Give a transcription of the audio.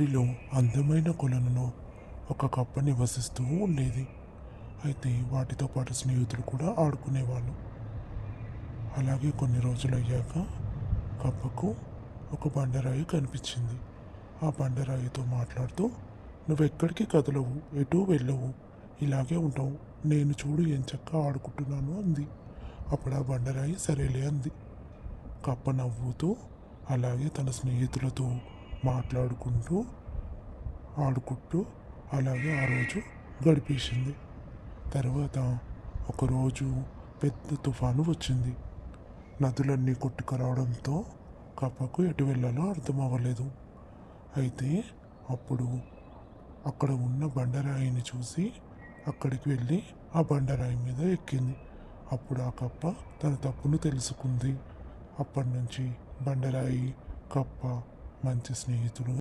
ఊరిలో అందమైన కొలనులో ఒక కప్ప నివసిస్తూ ఉండేది. అయితే వాటితో పాటు స్నేహితులు కూడా ఆడుకునేవాళ్ళు. అలాగే కొన్ని రోజులు అయ్యాక కప్పకు ఒక బండరాయి కనిపించింది. ఆ బండరాయితో మాట్లాడుతూ, నువ్వెక్కడికి కదలవు, ఎటూ వెళ్ళవు, ఇలాగే ఉంటావు, నేను చూడు ఎంచక్కా ఆడుకుంటున్నాను అంది. అప్పుడు ఆ బండరాయి సరేలే అంది. కప్ప నవ్వుతూ అలాగే తన స్నేహితులతో మాట్లాడుకుంటూ ఆడుకుంటూ అలాగే ఆ రోజు గడిపేసింది. తర్వాత ఒకరోజు పెద్ద తుఫాను వచ్చింది. నదులన్నీ కొట్టుకురావడంతో కప్పకు ఎటు వెళ్ళాలో అర్థం అవ్వలేదు. అయితే అప్పుడు అక్కడ ఉన్న బండరాయిని చూసి అక్కడికి వెళ్ళి ఆ బండరాయి మీద ఎక్కింది. అప్పుడు ఆ కప్ప తన తప్పును తెలుసుకుంది. అప్పటి నుంచి బండరాయి, కప్ప మంచి స్నేహితులు.